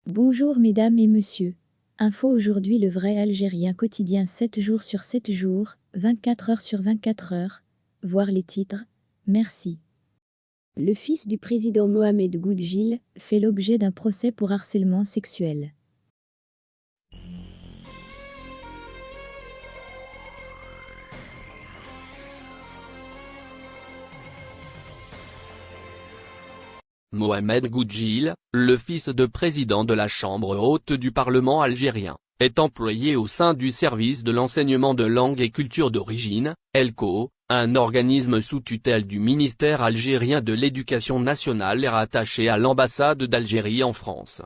Bonjour mesdames et messieurs. Info aujourd'hui le vrai algérien quotidien 7 jours sur 7 jours, 24 heures sur 24 heures. Voir les titres. Merci. Le fils du président Mohamed Goudjil fait l'objet d'un procès pour harcèlement sexuel. Mohamed Goudjil, le fils de président de la Chambre haute du Parlement algérien, est employé au sein du service de l'enseignement de langue et culture d'origine, ELCO, un organisme sous tutelle du ministère algérien de l'Éducation nationale et rattaché à l'ambassade d'Algérie en France.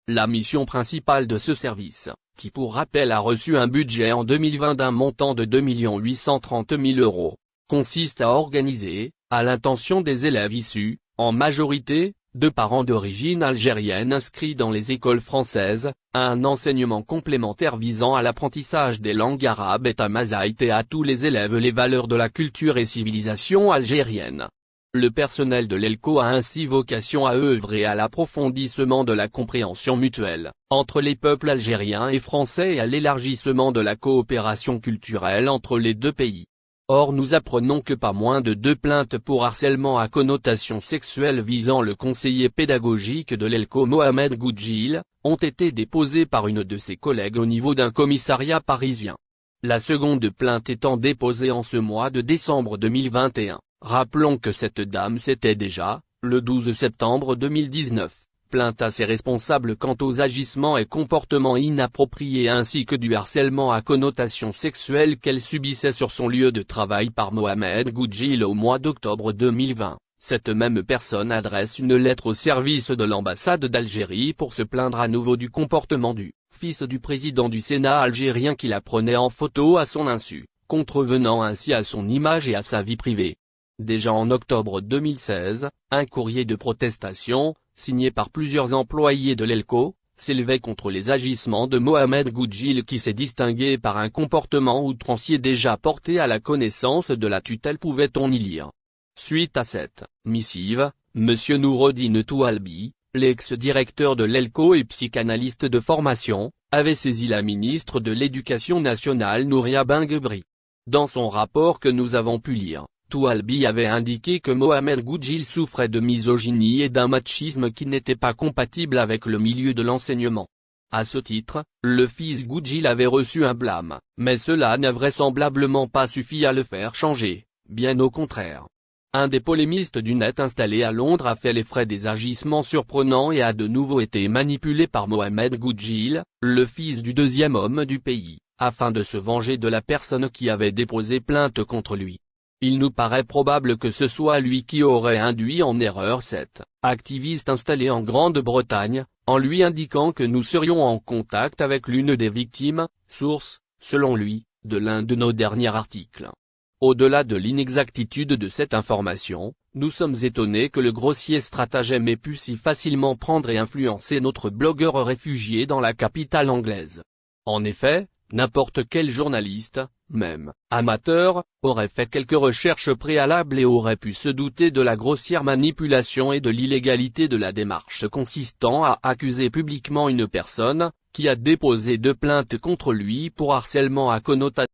La mission principale de ce service, qui pour rappel a reçu un budget en 2020 d'un montant de 2 830 000 €, consiste à organiser, à l'intention des élèves issus, en majorité, de parents d'origine algérienne inscrits dans les écoles françaises, un enseignement complémentaire visant à l'apprentissage des langues arabes et tamazight et à tous les élèves les valeurs de la culture et civilisation algérienne. Le personnel de l'ELCO a ainsi vocation à œuvrer à l'approfondissement de la compréhension mutuelle, entre les peuples algériens et français et à l'élargissement de la coopération culturelle entre les deux pays. Or nous apprenons que pas moins de 2 plaintes pour harcèlement à connotation sexuelle visant le conseiller pédagogique de l'ELCO Mohamed Goudjil, ont été déposées par une de ses collègues au niveau d'un commissariat parisien. La seconde plainte étant déposée en ce mois de décembre 2021, rappelons que cette dame s'était déjà, le 12 septembre 2019, plainte à ses responsables quant aux agissements et comportements inappropriés ainsi que du harcèlement à connotation sexuelle qu'elle subissait sur son lieu de travail par Mohamed Goudjil au mois d'octobre 2020. Cette même personne adresse une lettre au service de l'ambassade d'Algérie pour se plaindre à nouveau du comportement du fils du président du Sénat algérien qui la prenait en photo à son insu, contrevenant ainsi à son image et à sa vie privée. Déjà en octobre 2016, un courrier de protestation, signé par plusieurs employés de l'ELCO, s'élevait contre les agissements de Mohamed Goudjil qui s'est distingué par un comportement outrancier déjà porté à la connaissance de la tutelle, pouvait-on y lire. Suite à cette missive, M. Noureddine Toualbi, l'ex-directeur de l'ELCO et psychanalyste de formation, avait saisi la ministre de l'Éducation nationale Nouria Benguebri. Dans son rapport que nous avons pu lire, Toualbi avait indiqué que Mohamed Goudjil souffrait de misogynie et d'un machisme qui n'était pas compatible avec le milieu de l'enseignement. À ce titre, le fils Goudjil avait reçu un blâme, mais cela n'a vraisemblablement pas suffi à le faire changer, bien au contraire. Un des polémistes du net installé à Londres a fait les frais des agissements surprenants et a de nouveau été manipulé par Mohamed Goudjil, le fils du deuxième homme du pays, afin de se venger de la personne qui avait déposé plainte contre lui. Il nous paraît probable que ce soit lui qui aurait induit en erreur cet activiste installé en Grande-Bretagne, en lui indiquant que nous serions en contact avec l'une des victimes, source, selon lui, de l'un de nos derniers articles. Au-delà de l'inexactitude de cette information, nous sommes étonnés que le grossier stratagème ait pu si facilement prendre et influencer notre blogueur réfugié dans la capitale anglaise. En effet, n'importe quel journaliste, même amateur, aurait fait quelques recherches préalables et aurait pu se douter de la grossière manipulation et de l'illégalité de la démarche consistant à accuser publiquement une personne, qui a déposé 2 plaintes contre lui pour harcèlement à connotation